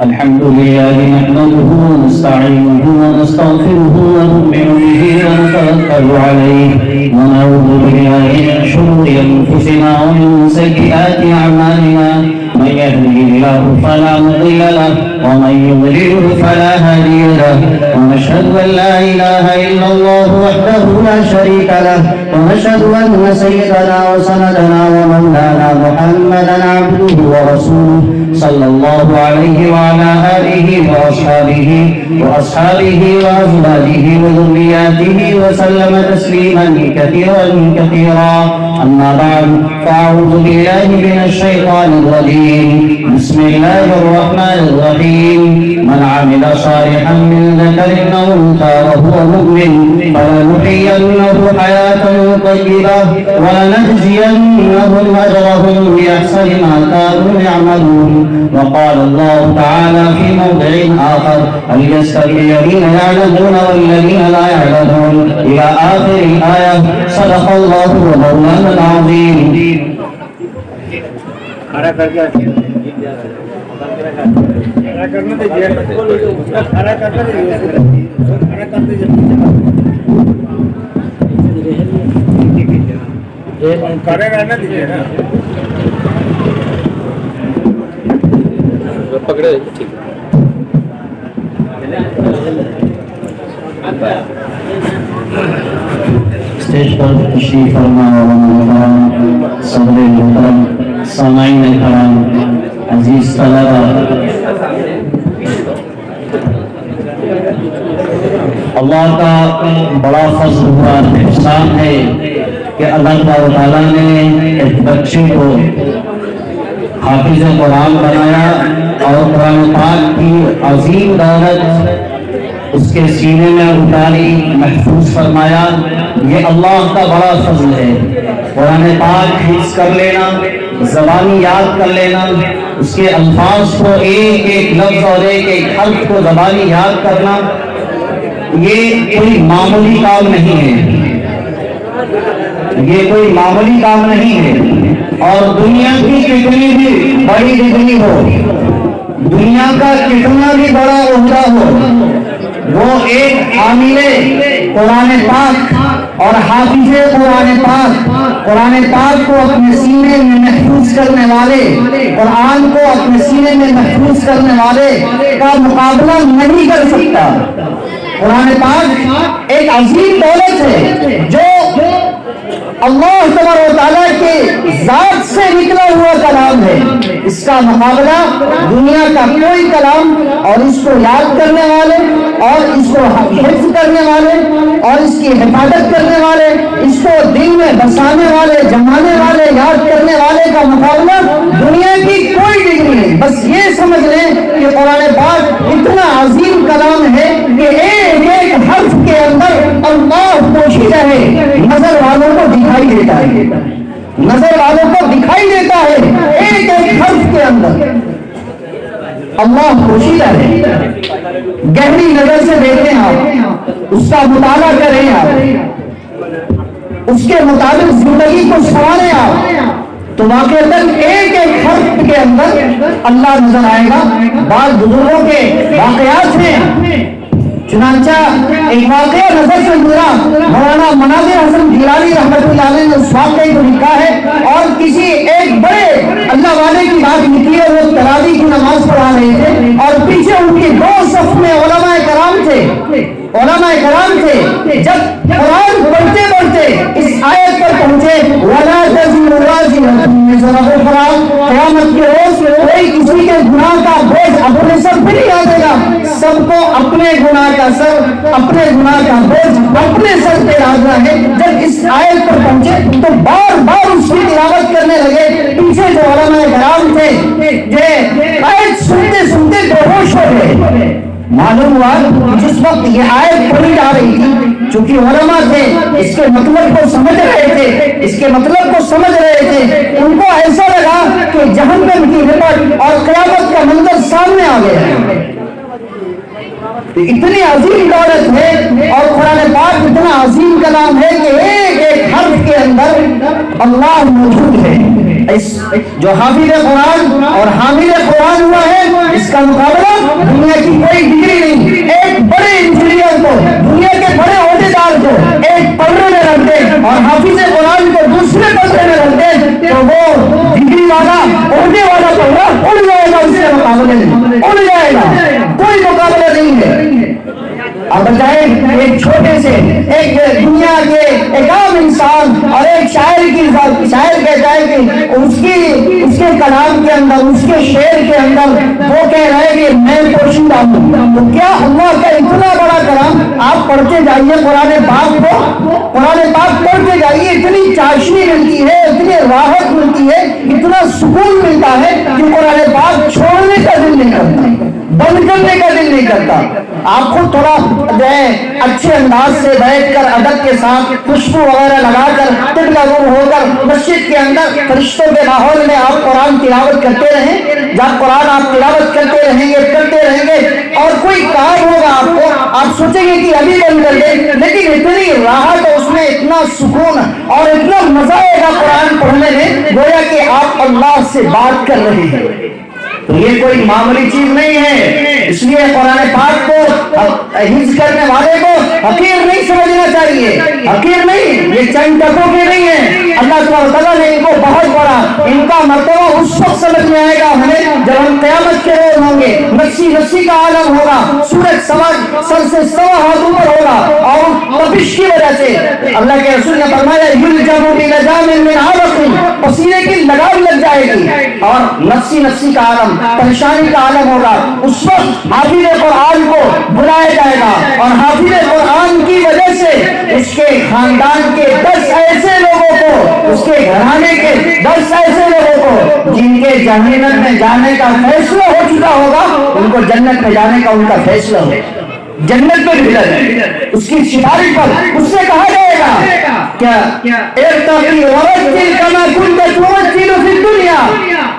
الحمد لله نحمده ونستعينه ونستغفره ونؤمن به ونتوكل عليه ونعوذ بالله من شرور أنفسنا ومن سيئات أعمالنا من يهده الله فلا مضل له ومن يضلله فلا هادي له ونشهد أن لا إله إلا الله وحده لا شريك له ونشهد أن سيدنا وسندنا ومولانا محمدا عبده ورسوله صلى الله عليه وعلى آله وأصحابه وأزواجه وذرياته وسلم تسليما كثيرا أما بعد فأعوذ بالله من الشيطان الرجيم بسم الله الرحمن الرحيم من عمل صالحا من ذكر أو أنثى وهو مؤمن فلنحيينه حياة طيبة ولنجزينهم أجرهم بأحسن ما كانوا يعملون. وقال الله تعالى في موضع آخر هل يستوي الذين يعلمون والذين لا يعلمون إلى آخر الآية. صدق الله ومولانا العظيم. پکڑے ٹھیک اسٹیج پر تشریف فرما صدر محترم سامعین کرام عزیز طلبہ، اللہ کا بڑا فضل ہوا احسان ہے کہ اللہ تعالیٰ نے ایک بچے کو حافظ قرآن بنایا اور قرآن پاک کی عظیم دولت اس کے سینے میں اتاری، محفوظ فرمایا. یہ اللہ کا بڑا فضل ہے. قرآن پاک حفظ کر لینا، زبانی یاد کر لینا، اس کے الفاظ کو ایک ایک لفظ اور ایک ایک حرف کو زبانی یاد کرنا، یہ کوئی معمولی کام نہیں ہے. یہ کوئی معمولی کام نہیں ہے. اور دنیا کی کتنی بھی بڑی ڈگری ہو، دنیا کا کتنا بھی بڑا عہدہ ہو، وہ ایک حامل قرآن پاک اور حافظ قرآن پاک، قرآن پاک کو اپنے سینے میں محفوظ کرنے والے، قرآن کو اپنے سینے میں محفوظ کرنے والے کا مقابلہ نہیں کر سکتا. قرآن پاک ایک عظیم دولت ہے جو اللہ تبارک و تعالیٰ کے ذات سے نکلا ہوا کلام ہے. اس کا مقابلہ دنیا کا کوئی کلام اور اس کو یاد کرنے والے اور اس کو حفظ کرنے والے اور اس کی حفاظت کرنے والے، اس کو دل میں بسانے والے، جمانے والے، یاد کرنے والے کا مقابلہ دنیا کی کوئی ڈگری نہیں. بس یہ سمجھ لیں کہ قرآن پاک اتنا عظیم کلام ہے کہ ایک ایک حرف کے اندر اللہ پوشیدہ ہے، نظر والوں کو دکھائی دیتا ہے، نظر والوں کو دکھائی دیتا ہے. ایک ایک حرف کے اندر اللہ پوشیدہ ہے. گہری نظر سے دیکھیں آپ، اس کا مطالعہ کریں آپ، اس کے مطابق زندگی کو سنواریں آپ، تو واقعتاً ایک ایک حرف کے اندر اللہ نظر آئے گا. بعض بزرگوں کے واقعات ہیں، چنانچہ ایک واقعہ نظر سے گزرا. مولانا مناظر حسن گیلانی رحمۃ اللہ علیہ نے اس واقعے کو لکھا ہے اور کسی ایک بڑے اللہ والے کی بات لکھی ہے. وہ تراویح کی نماز پڑھا رہے تھے اور پیچھے ان کی دو صف میں علماء کرام تھے. جب قرآن پڑھتے پڑھتے اس آیت پر پہنچے وَلَا تَزِرُ وَازِرَةٌ وِزْرَ أُخْرَىٰ، قیامت کے روز کوئی کسی کے گناہ کا بوجھ اپنے سر پہ نہیں آ دے گا. سب کو اپنے گناہ کا بوجھ اپنے سر پہ لانا ہے. جب اس آیت پر پہنچے تو بار بار اس کی تلاوت کرنے لگے. پیچھے جو علماء کرام تھے یہ آیت سنتے سنتے بےہوش ہو گئے. معلوم ہوا جس وقت یہ آیت پڑھی جا رہی تھی، چونکہ علماء تھے، اس کے مطلب کو سمجھ رہے تھے، ان کو ایسا لگا کہ جہنم کی رپٹ اور قیامت کا منظر سامنے آ گیا ہے. اتنی عظیم دولت ہے اور قرآن پاک اتنا عظیم کلام ہے کہ ایک ایک حرف کے اندر اللہ موجود ہے. جو حافظ قرآن اور حامل قرآن ہوا ہے اس کا مقابلہ دنیا کی کوئی ڈگری نہیں. ایک بڑے انجینئر کو, دنیا کے بڑے عہدیدار کو ایک پلڑے میں رکھ دے اور حافظ قرآن کو دوسرے پلڑے میں رکھ دے تو وہ ڈگری والا عہدے والا پلڑا اڑ جائے گا, اس کے مقابلے میں اڑ جائے گا, کوئی مقابلہ نہیں ہے. اب بتائیں ایک چھوٹے سے ایک دنیا کے ایک عام انسان اور ایک شاعر کی شاعر کہتا ہے کہ اس کے کلام کے اندر, اس کے شعر کے اندر وہ کہہ رہا ہے کہ میں پوشیدہ ہوں. تو کیا اللہ کا اتنا بڑا کلام آپ پڑھتے جائیے قرآن پاک کو, قرآن پاک پڑھتے جائیے, اتنی چاشنی ملتی ہے, اتنی راحت ملتی ہے, اتنا سکون ملتا ہے کہ قرآن پاک چھوڑنے کا دل نہیں کرتا, بند کرنے کا دل نہیں کرتا. آپ خود تھوڑا جو ہے اچھے انداز سے بیٹھ کر ادب کے ساتھ خوشبو وغیرہ لگا کر قبلہ رو ہو کر مسجد کے اندر فرشتوں کے ماحول میں آپ قرآن تلاوت کرتے رہیں. جب قرآن آپ تلاوت کرتے رہیں گے اور کوئی کام ہوگا آپ کو, آپ سوچیں گے کہ ابھی بند کر دیں, لیکن اتنی راحت اس میں, اتنا سکون اور اتنا مزہ آئے گا قرآن پڑھنے میں گویا کہ آپ اللہ سے بات کر رہے ہیں. تو یہ کوئی معمولی چیز نہیں ہے. اس لیے قرآن پاک کو حفظ کرنے والے کو حقیر نہیں سمجھنا چاہیے, حقیر نہیں, یہ چند ٹکوں کے نہیں ہیں. اللہ سبحانہ وتعالیٰ نے ان کو بہت بڑا, ان کا مرتبہ اس وقت سمجھ میں آئے گا ہمیں جب ہم قیامت کے روز ہوں گے, نفسی کا عالم ہوگا, سورج سر سے سوا ہاتھ اوپر ہوگا اور تپش کی وجہ سے اللہ کے رسول نے فرمایا یلجم بلجام من عرق, پسینے کی لگام لگ جائے گی اور نفسی کا عالم, پریشانی کا عالم ہوگا. اس وقت حافظ قرآن کو بلایا جائے گا اور حافظ قرآن کی وجہ سے اس کے خاندان کے 10 ایسے لوگوں کو, اس کے گھرانے کے 10 ایسے لوگوں کو جن کے جہنم میں جانے کا فیصلہ ہو چکا ہوگا, ان کو جنت میں جانے کا ان کا فیصلہ ہو, جنت میں بھیجا جائے اس کی سفارش پر. اس سے کہا جائے گا کیا ارتقی ورتل کما كنت ترتل في الدنيا,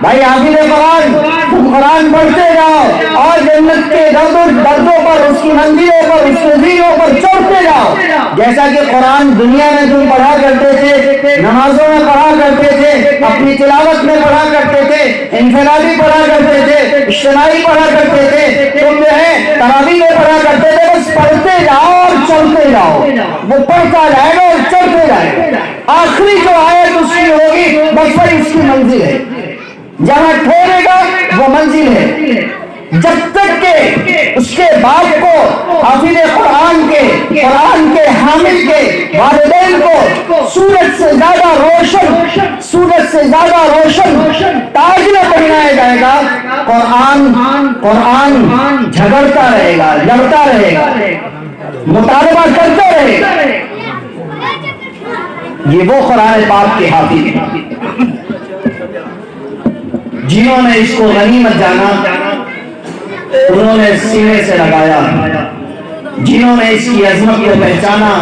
بھائی حافظ قرآن تم قرآن پڑھتے جاؤ اور جنت کے دردوں پر, اس کی منزلوں پر, اس کے زینوں پر چڑھتے جاؤ. جیسا کہ قرآن دنیا میں تم پڑھا کرتے تھے, نمازوں میں پڑھا کرتے تھے, اپنی تلاوت میں پڑھا کرتے تھے, انفرادی پڑھا کرتے تھے, اجتماعی پڑھا کرتے تھے, تم جو ہے تراویح میں پڑھا کرتے تھے, بس پڑھتے جاؤ اور چلتے جاؤ, وہ پڑھتا جائے گا اور چلتے جائے گا. آخری جو آیت اس کی ہوگی بس وہی اس کی منزل ہے, جہاں ٹھہرے گا وہ منزل ہے. جب تک کہ اس کے باپ کو, حافظ قرآن کے حامل کے والدین کو سورج سے زیادہ روشن تاج نہ پہنایا جائے گا, قرآن جھگڑتا رہے گا, لڑتا رہے گا, مطالبہ کرتا رہے گا. یہ وہ قرآن پاک کے حافظ ہیں جنہوں نے اس کو غنیمت جانا, انہوں نے سینے سے لگایا, جنہوں نے اس کی عظمت کو پہچانا,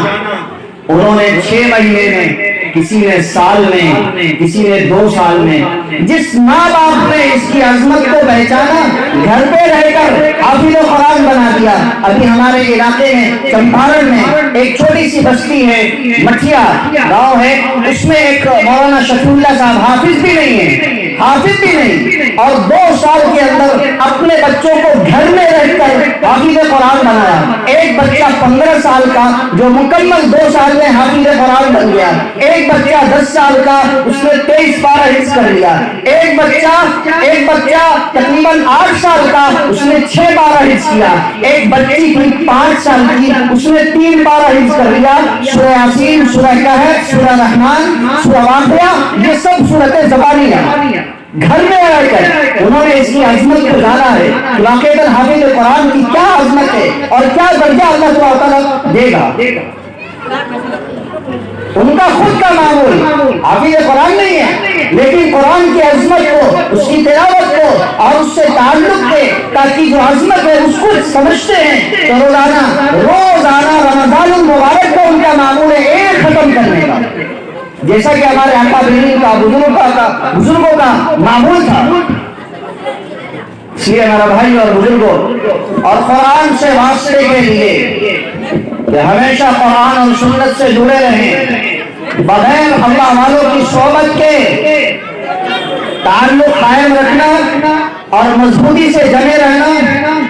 انہوں نے 6 مہینے میں, کسی نے سال میں, کسی نے 2 سال میں, جس ماں باپ نے اس کی عظمت کو پہچانا گھر پہ رہ کر حافظ قرآن بنا دیا. ابھی ہمارے علاقے میں چمپارن میں ایک چھوٹی سی بستی ہے, مٹھیا گاؤں ہے, اس میں ایک مولانا شفیع اللہ صاحب حافظ بھی نہیں ہے, حافظ بھی نہیں, اور 2 سال کے اندر اپنے بچوں کو گھر میں رہ کر حافظ قرآن بنایا. ایک بچہ 15 سال کا جو مکمل 2 سال میں حافظ قرآن بن گیا, ایک بچہ 10 سال کا اس نے 23 پارہ حفظ کر لیا, ایک بچہ تقریباً 8 سال کا اس نے 6 پارہ حفظ کیا, ایک بچی 5 سال کی اس نے 3 پارہ حفظ کر لیا. سورہ یاسین, سورہ کہف, سورہ رحمان, سورہ واقعہ, یہ سب سورتیں زبانی ہیں. گھر میں رہ کر انہوں نے اس کی عظمت کو جانا ہے. واقعی حافظ قرآن کی کیا عظمت ہے اور کیا درجہ اللہ تعالیٰ دے گا. ان کا خود کا معمول حافظ قرآن نہیں ہے, لیکن قرآن کی عظمت کو, اس کی تلاوت کو اور اس سے تعلق کے تاکہ جو عظمت ہے اس کو سمجھتے ہیں. تو روزانہ رمضان المبارک کو ان کا معمول ہے ایک ختم کرنے کا, جیسا کہ ہمارے اکابرین کا, بزرگوں کا معمول تھا. اس لیے ہمارا بھائی اور بزرگوں اور قرآن سے واسطے کے لیے کہ ہمیشہ قرآن اور سنت سے جڑے رہیں, بغیر اللہ والوں کی صحبت کے تعلق قائم رکھنا اور مضبوطی سے جمے رہنا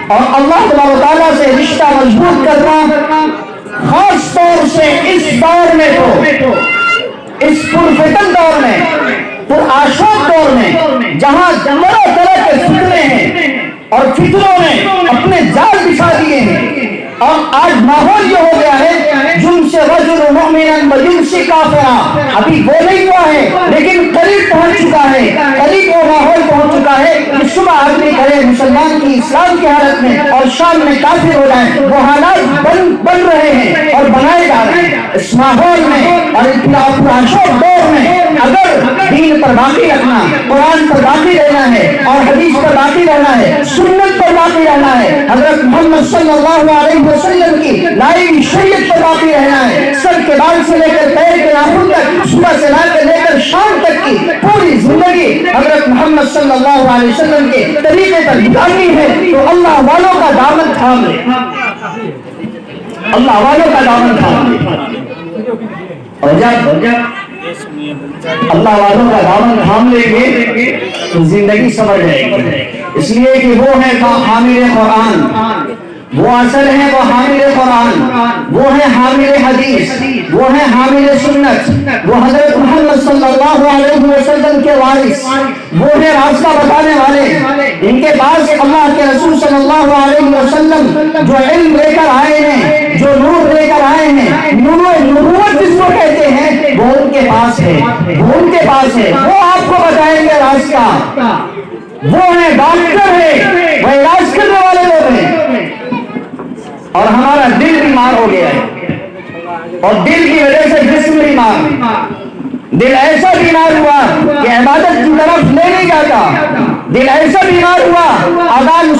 اور اللہ تبارک و تعالیٰ سے رشتہ مضبوط کرنا، خاص طور سے اس دور میں تو، اس پرفتن دور میں، پرآشوب دور میں، جہاں طرح طرح کے فتنے ہیں اور فتنوں نے اپنے جال بچھا دیے ہیں، اور آج ماحول یہ ہو گیا ہے جن سے رجل مؤمنا وجن سے کافرا، ابھی وہ نہیں ہوا ہے لیکن قریب پہنچ چکا ہے، قریب وہ ماحول پہنچ چکا ہے کہ صبح آدمی کرے مسلمان کی اسلام کی حالت میں اور شام میں کافر ہو جائے، وہ حالات بن رہے ہیں اور بنائے جا رہے ہیں۔ اس ماحول میں اور پرآشوب دور میں اگر دین پر باقی رکھنا، قرآن پر باقی رہنا ہے اور حدیث پر باقی رہنا ہے، سنت پر باقی رہنا ہے، حضرت محمد صلی اللہ علیہ وسلم کی لائی ہوئی شریعت پر باقی رہنا ہے، سر کے بال سے لے کر پیر کے ناخن تک، صبح سے لے کر شام تک کی پوری زندگی حضرت محمد صلی اللہ علیہ وسلم کے طریقے پر گزارنی ہے، تو اللہ والوں کا دامن تھام لے، اللہ والوں کا دامن تھام لے، اور جب اللہ والوں کا دامن تھام لیں گے تو زندگی سمجھ جائے گی، اس لیے کہ وہ ہے حامل قرآن، وہ اصل ہے وہ حامل قرآن، وہ ہے حامل حدیث، وہ ہے حامل سنت، وہ حضرت محمد صلی اللہ علیہ وسلم کے وارث، وہ ہے راستہ بتانے والے، ان کے پاس اللہ کے رسول صلی اللہ علیہ وسلم جو علم لے کر آئے ہیں، جو نور لے کر آئے ہیں، نبوت جس کو کہتے ہیں، وہ ان کے پاس ہے، وہ ان کے پاس ہے، وہ آپ کو بتائیں گے راستہ، وہ ہے ڈاکٹر ہے، وہ علاج کرنے والے لوگ ہیں۔ اور ہمارا دل بیمار ہو گیا ہے اور دل کی وجہ سے جسم بیمار، دل ایسا بیمار ہوا کہ عبادت کی طرف لے نہیں جاتا، دل ایسا بیمار ہوا اذان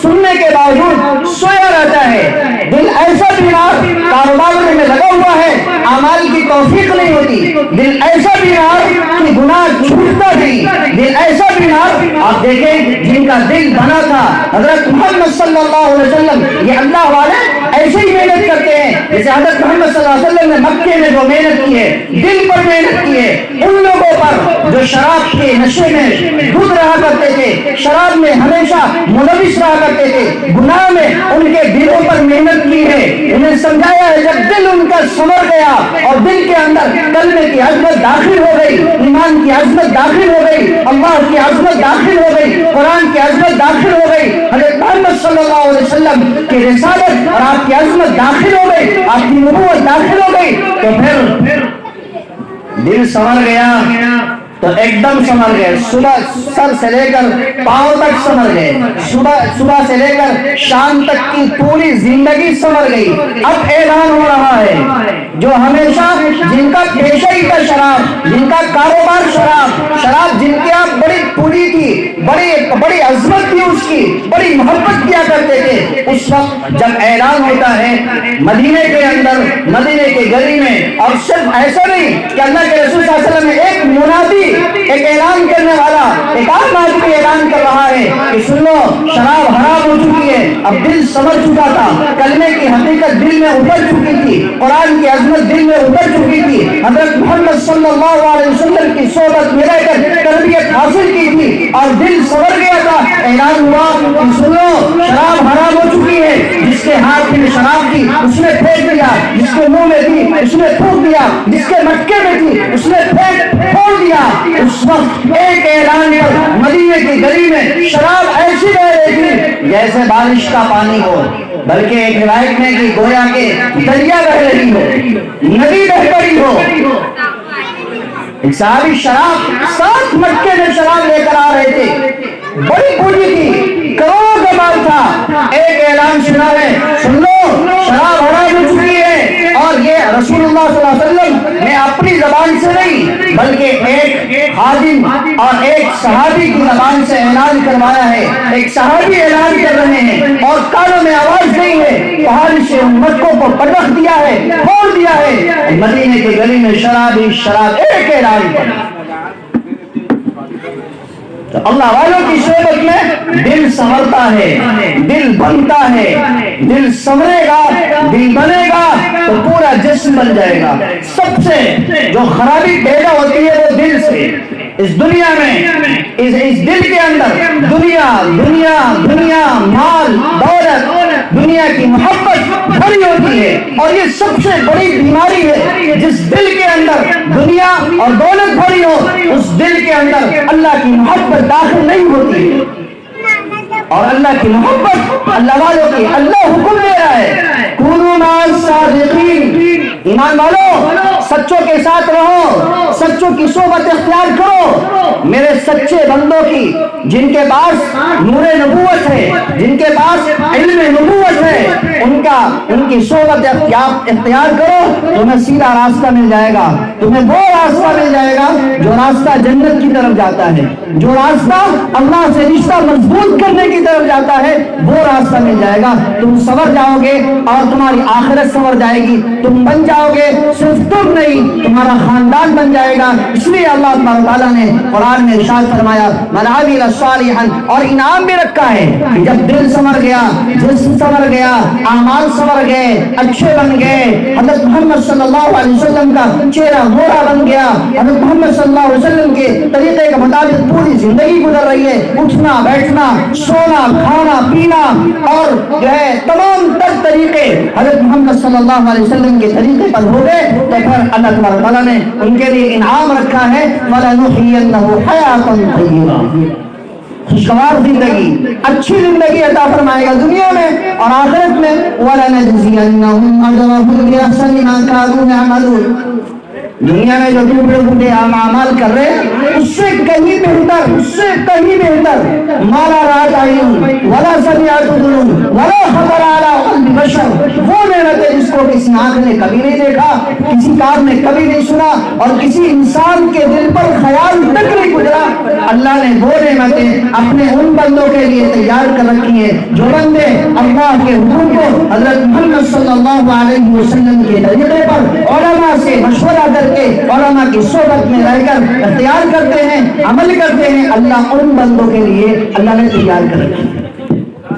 سننے کے باوجود سویا رہتا ہے، دل ایسا بیمار کاروبار میں لگا ہوا ہے، اعمال کی توفیق نہیں ہوتی، دل ایسا بیمار کہ گناہ چھوٹتا نہیں، دل ایسا بیمار، آپ دیکھیں جن کا دل بنا تھا حضرت محمد صلی اللہ علیہ وسلم، یہ اللہ والے ایسے ہی محنت کرتے ہیں جیسے حضرت محمد صلی اللہ علیہ وسلم نے مکے میں جو محنت کی ہے، دل پر محنت کی ہے، ان لوگوں پر جو شراب کے نشے میں ڈوب رہا کرتے تھے، شراب میں ہمیشہ ملوث رہا کرتے تھے، گناہ میں ان کے دلوں پر محنت کی ہے، انہیں سمجھایا ہے جب دل ان کا سنور گیا اور دل کے اندر کلمے کی عظمت داخل ہو گئی، ایمان کی عظمت داخل ہو گئی، اللہ کی عظمت داخل ہو گئی، قرآن کی عظمت داخل ہو گئی، حضرت محمد صلی اللہ علیہ وسلم کی رسالت اور آپ کی عظمت داخل ہو گئی، آپ کی نبوت داخل ہو گئی، تو پھر دل سنور گیا تو ایک دم سنور گئے، صبح سر سے لے کر پاؤں تک سنور گئے، صبح سے لے کر شام تک کی پوری زندگی سنور گئی۔ اب اعلان ہو رہا ہے جو ہمیشہ جن کا پیشہ ہی تھا شراب، جن کا کاروبار شراب جن کی آپ بڑی پوری تھی، بڑی عظمت تھی، اس کی بڑی محبت کیا کرتے تھے، اس وقت جب اعلان ہوتا ہے مدینے کے اندر، مدینے کے گلی میں، اور صرف ایسا نہیں کہ اللہ کے رسول صلی اللہ علیہ وسلم نے ایک منادی، ایک اعلان کرنے والا، ایک عام آدمی اعلان کر رہا ہے کہ سن لو شراب حرام ہو چکی ہے، اب دل سمجھ چکا تھا، کلمے کی حقیقت دل میں اتر چکی تھی، قرآن کی عظمت دل میں اتر چکی تھی، حضرت محمد صلی اللہ علیہ وسلم کی صحبت میں رہ کر تربیت حاصل کی تھی اور دل سمجھ گیا تھا، اعلان ہوا کہ سن لو شراب حرام ہو چکی ہے، جس کے ہاتھ میں شراب تھی اس نے پھینک دیا، جس کے منہ میں تھی اس نے تھوک دیا، جس کے مٹکے میں تھی اس نے پھوڑ دیا۔ اس وقت ایک اعلان پر مدینے کی گلی میں شراب ایسی بہ رہی تھی جیسے بارش کا پانی ہو، بلکہ ایک روایت میں کہ گویا کہ دریا بہ رہی ہو، ندی بہ رہی ہو۔ ایک صحابی شراب 7 مٹکے میں شراب لے کر آ رہے تھے، بڑی پوری تھی، کروڑوں کا مال تھا، ایک اعلان سنا ہے سن لو شراب حرام ہو چکی ہے، اور یہ رسول اللہ صلی اللہ علیہ وسلم نے اپنی زبان سے نہیں بلکہ ایک خادم اور ایک صحابی کی زبان سے اعلان کروایا ہے، ایک صحابی اعلان کر رہے ہیں اور کانوں میں آواز نہیں ہے، پہاڑ سے مٹکوں کو پٹخ دیا ہے، پھوڑ دیا ہے، مدینے کی گلی میں شراب ہی شراب، ایک اعلان پر۔ تو اللہ والوں کی صحبت میں دل سنورتا ہے، دل بنتا ہے، دل سنورے گا، دل بنے گا تو پورا جسم بن جائے گا۔ سب سے جو خرابی پیدا ہوتی ہے وہ دل سے، اس دنیا میں اس دل کے اندر دنیا دنیا دنیا مال دولت دنیا کی محبت بھری ہوتی ہے، اور یہ سب سے بڑی بیماری ہے۔ جس دل کے اندر دنیا اور دولت بھری ہو، اس دل کے اندر اللہ کی محبت داخل نہیں ہوتی ہے۔ اور اللہ کی محبت اللہ والوں کی، اللہ حکم دے رہا ہے کونوا مع الصادقین، ایمان والو سچوں کے ساتھ رہو، سچوں کی صحبت اختیار کرو، میرے سچے بندوں کی، جن کے پاس نور نبوت ہے، جن کے پاس علم نبوت ہے، ان کی صحبت اختیار کرو، تمہیں سیدھا راستہ مل جائے گا، تمہیں وہ راستہ مل جائے گا جو راستہ جنت کی طرف جاتا ہے، جو راستہ اللہ سے رشتہ مضبوط کرنے کی طرف جاتا ہے، وہ راستہ مل جائے گا، تم سنور جاؤ گے اور تمہاری آخرت سنور جائے گی، تم بن جاؤ گے، صرف تم نہیں تمہارا خاندان بن جائے گا۔ اس لیے اللہ تبارک تعالیٰ نے قرآن میں ارشاد فرمایا من عمل صالحا، اور انعام بھی رکھا ہے کہ جب دل سنور گیا، جسم سنور گیا، اعمال سنور گئے، اچھے بن گئے، حضرت محمد صلی اللہ علیہ وسلم کا چہرہ گورا بن گیا، حضرت محمد صلی اللہ علیہ وسلم کے طریقے کے مطابق پوری زندگی گزر رہی ہے، اٹھنا بیٹھنا سونا کھانا پینا اور جو ہے تمام تر طریقے حضرت محمد صلی اللہ علیہ وسلم کے طریقے پر ہو گئے، تو پھر اللہ تبارک تعالیٰ نے ان کے لیے انعام رکھا ہے وَلَنُحْيِيَنَّهُ حَيَاةً طَيِّبَةً، خوشگوار زندگی، اچھی زندگی عطا فرمائے گا دنیا میں اور آخرت میں وَلَنَجْزِيَنَّهُمْ أَجْرَهُمْ بِأَحْسَنِ مَا كَانُوا يَعْمَلُونَ، دنیا میں جو ٹوٹے پھوٹے اعمال کر رہے ہیں اس سے کہیں بہتر، اس سے کہیں بہتر مالا رات عین ولا سمعت اذن ولا خطر علی قلب بشر، وہ نعمت ہے جس کو کسی آنکھ نے کبھی نہیں دیکھا، کسی کان نے کبھی نہیں سنا، اور کسی انسان کے دل پر خیال تک نہیں گزرا۔ اللہ نے وہ نعمتیں اپنے ان بندوں کے لیے تیار کر رکھی ہیں جو بندے اللہ کے حکم کو حضرت محمد صلی اللہ علیہ وسلم کے طریقے پر علماء سے مشورہ کر کے علماء کی صحبت میں رہ کر اختیار کرتے ہیں، عمل کرتے ہیں، اللہ ان بندوں کے لیے اللہ نے تیار کر رکھی ہے۔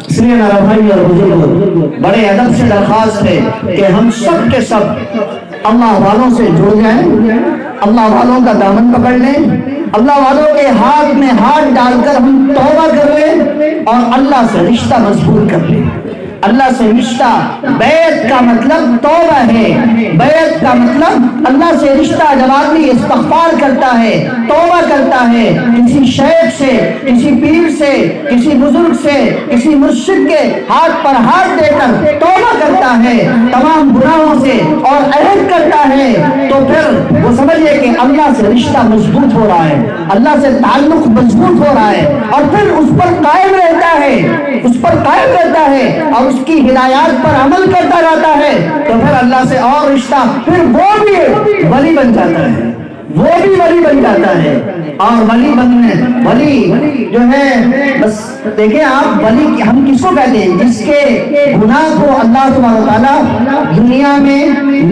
اس لیے میرا بھائی اور بزرگوں، بڑے ادب سے درخواست ہے کہ ہم سب کے سب اللہ والوں سے جڑ جائیں، اللہ والوں کا دامن پکڑ لیں، اللہ والوں کے ہاتھ میں ہاتھ ڈال کر ہم توبہ کر لیں اور اللہ سے رشتہ مضبوط کر لیں۔ اللہ سے رشتہ، بیعت کا مطلب توبہ ہے، بیعت کا مطلب اللہ سے رشتہ جب آدمی استغفار کرتا ہے، توبہ کرتا ہے، کسی شیخ سے، کسی پیر سے، کسی بزرگ سے، کسی مرشد کے ہاتھ پر ہاتھ دے کر توبہ کرتا ہے تمام گناہوں سے اور عہد کرتا ہے، تو پھر وہ سمجھے کہ اللہ سے رشتہ مضبوط ہو رہا ہے، اللہ سے تعلق مضبوط ہو رہا ہے، اور پھر اس پر قائم رہتا ہے، اس پر قائم رہتا ہے اور اس کی ہدایات پر عمل کرتا رہتا ہے، تو پھر اللہ سے اور رشتہ، پھر وہ بھی ولی بن جاتا ہے، وہ بھی ولی بن جاتا ہے۔ اور ولی بننے، ولی جو ہے، بس دیکھیں آپ، ولی ہم کس کو کہتے ہیں؟ جس کے گناہ کو اللہ تبارک و تعالیٰ دنیا میں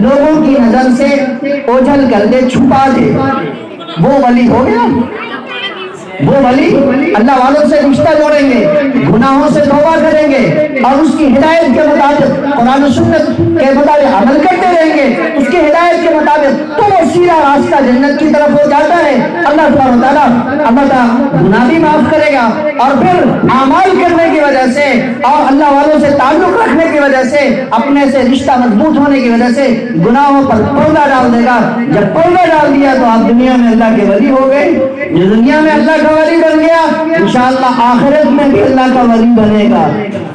لوگوں کی نظر سے اوجھل کر دے، چھپا دے، وہ ولی ہو گیا۔ وہ ولی اللہ والوں سے رشتہ جوڑیں گے، گناہوں سے توبہ کریں گے اور اس کی ہدایت کے مطابق، قرآن و سنت کے مطابق عمل کرتے رہیں گے، اس کی ہدایت کے مطابق، تو وہ سیدھا راستہ جنت کی طرف ہو جاتا ہے۔ اللہ تبارک و تعالیٰ اللہ تعالیٰ گناہ بھی معاف کرے گا، اور پھر اعمال کرنے کی وجہ سے اور اللہ والوں سے تعلق رکھنے کی وجہ سے، اپنے سے رشتہ مضبوط ہونے کی وجہ سے گناہوں پر پردہ ڈال دے گا۔ جب پردہ ڈال دیا تو آپ دنیا میں اللہ کے ولی ہو گئے، جو دنیا میں اللہ کا ولی بن گیا، انشاءاللہ آخرت میں بھی اللہ کا ولی بنے گا،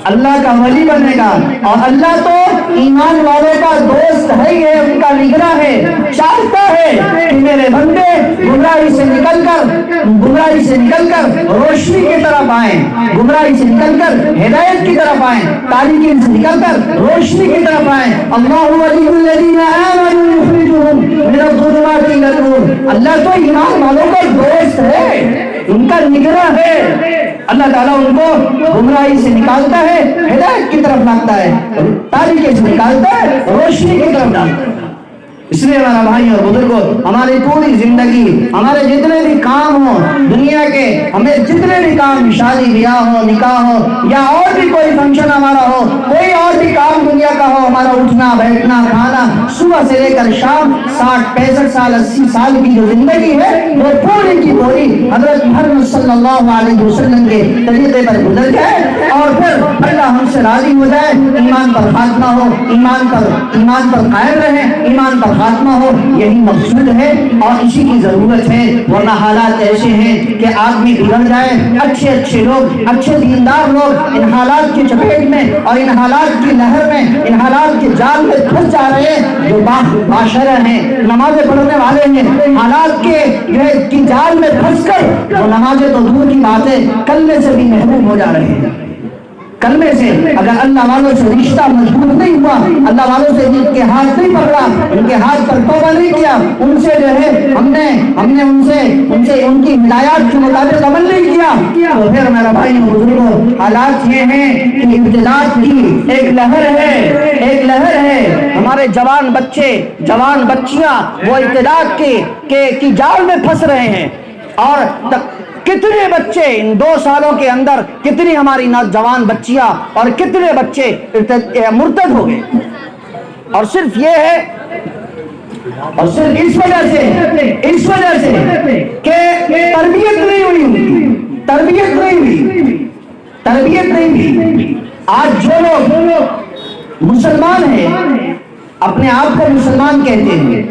اللہ کا ولی بنے گا۔ اور اللہ تو ایمان والوں کا دوست ہے ہی ہے، ان کا نگراں ہے، چاہتا ہے کہ میرے بندے گمراہی سے نکل کر روشنی کی طرف آئیں، گمراہی سے نکل کر ہدایت کی طرف آئیں، تاریکی سے نکل کر روشنی کی طرف آئیں۔ اللہ ولی الذین آمنوا یخرجہم من الظلمات الی النور، اللہ تو ایمان والوں کا دوست ہے، ان کا نگراں ہے۔ اللہ تعالیٰ ان کو گمراہی سے نکالتا ہے، ہدایت کی طرف لاتا ہے، تاریکی سے نکالتا ہے، روشنی کی طرف لاتا ہے۔ اس لیے ہمارا بھائی اور بزرگوں، ہماری پوری زندگی، ہمارے جتنے بھی کام ہو دنیا کے، ہمیں جتنے بھی کام، شادی بیاہ ہو، نکاح ہو، یا اور بھی کوئی فنکشن ہمارا ہو، کوئی اور بھی کام دنیا کا ہو، ہمارا اٹھنا بیٹھنا کھانا صبح سے لے کر شام 60 65 سال 80 سال کی جو زندگی ہے وہ پوری کی پوری حضرت محمد صلی اللہ علیہ وسلم کے طریقے پر گزر جائے، اور پھر اللہ ہم سے راضی ہو جائے، ایمان پر خاتمہ ہو، ایمان پر قائم رہے، ایمان پر خاتمہ ہو، یہی مقصود ہے اور اسی کی ضرورت ہے۔ ورنہ حالات ایسے ہیں کہ آدمی بگڑ جائے، اچھے لوگ، اچھے دیندار لوگ ان حالات کی چپیٹ میں اور ان حالات کی لہر میں، ان حالات کے جال میں پھنس جا رہے ہیں، جو باشرہ ہیں، نمازیں پڑھنے والے ہیں، حالات کے جال میں پھنس کر وہ نمازیں تو دور کی باتیں کلمے سے بھی محروم ہو جا رہے ہیں۔ کلمے سے اگر اللہ والوں سے رشتہ مضبوط نہیں ہوا، اللہ والوں سے ان کے ہاتھ نہیں پکڑا، ان کے ہاتھ پر توبہ نہیں کیا، ان سے جو ہے ہم نے ان سے ان کی ہدایات کے مطابق عمل نہیں کیا، تو پھر میرا بھائی بزرگوں، حالات یہ ہیں کہ ابتداء کی ایک لہر ہے، ہمارے جوان بچے جوان بچیاں وہ ابتداء کی جال میں پھنس رہے ہیں، اور کتنے بچے ان 2 سالوں کے اندر، کتنی ہماری نوجوان بچیاں اور کتنے بچے مرتد ہو گئے، اور صرف یہ ہے، اور صرف اس وجہ سے کہ تربیت نہیں ہوئی۔ آج جو لوگ مسلمان ہیں، اپنے آپ کو مسلمان کہتے ہیں،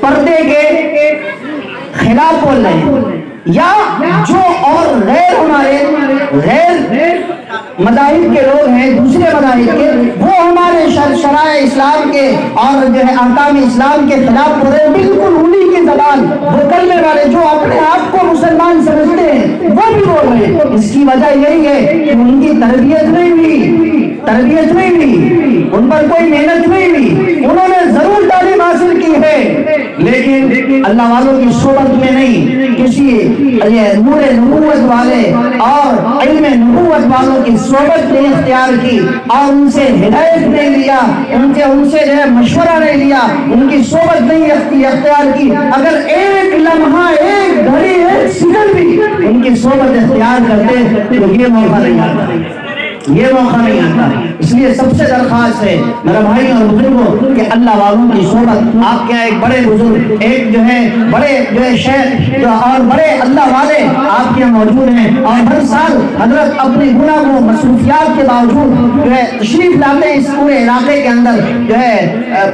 پردے کے خلاف بول رہے ہیں، یا جو اور غیر مذاہب کے لوگ ہیں، دوسرے مذاہب کے، وہ ہمارے شرائع اسلام کے اور جو ہے احکام اسلام کے خلاف بول رہے ہیں، بالکل انہی کی زبان، وہ کلمے والے جو اپنے آپ کو مسلمان سمجھتے ہیں وہ بھی بول رہے ہیں۔ اس کی وجہ یہی ہے کہ ان کی تربیت نہیں ہوئی، ان پر کوئی محنت نہیں ہوئی، انہوں نے ضرور تعلیم حاصل کی ہے لیکن اللہ والوں کی صحبت میں نہیں، کسی نور نبوت والے اور علم نبوت والوں کی صحبت نہیں اختیار کی، اور ان سے ہدایت نہیں لیا، ان سے جو ہے مشورہ نہیں لیا، ان کی صحبت نہیں اختیار کی۔ اگر ایک لمحہ، ایک گھڑی، ایک سیکنڈ بھی ان کی صحبت اختیار کرتے تو یہ موقع نہیں آتا۔ اس لیے سب سے درخواست ہے میرا بھائی اور بزرگوں کہ اللہ والوں کی صحبت، آپ کے یہاں ایک بڑے بزرگ، ایک جو ہے بڑے شیخ اور بڑے اللہ والے آپ کے یہاں موجود ہیں، اور ہر سال حضرت اپنی گناہ و مصروفیات کے باوجود جو ہے تشریف لاتے ہیں اس پورے علاقے کے اندر، جو ہے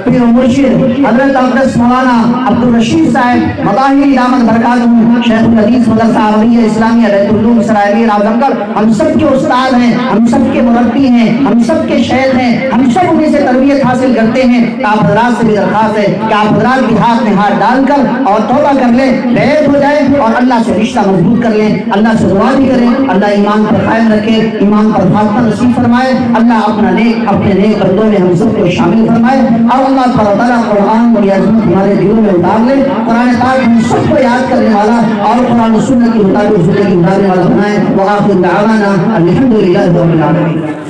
پیر و مرشد حضرت اقدس مولانا عبدالرشید صاحب مطاہری دامت برکاتہم، شیخ الحدیث مدرسہ عربیہ اسلامیہ بیت العلوم سرائے اعظم گڑھ، ہم سب کے استاد ہیں، ہم سب کے مربی ہیں، ہم سب کے شیخ ہیں، ہم سب انہیں سے تربیت حاصل کرتے ہیں۔ آپ حضرات سے بھی درخواست ہے کہ آپ حضرات بھی ہاتھ میں ہاتھ ڈال کر اور توبہ کر لیں، بیعت ہو جائے اور اللہ سے رشتہ مضبوط کر لیں، اللہ سے دعا بھی کریں، اللہ ایمان پر قائم رکھے، ایمان پر خاتمہ نصیب فرمائے، اللہ اپنے نیک بندوں میں ہم سب کو شامل فرمائے، اور اللہ تعالیٰ قرآن کی عظمت ہمارے دلوں میں اتار لے، قرآن پاک ہم سب کو یاد کرنے والا اور قرآن و سنت کے مطابق زندگی گزارنے والا بنائے۔ وآخر دعوانا الحمدللہ رب العالمین۔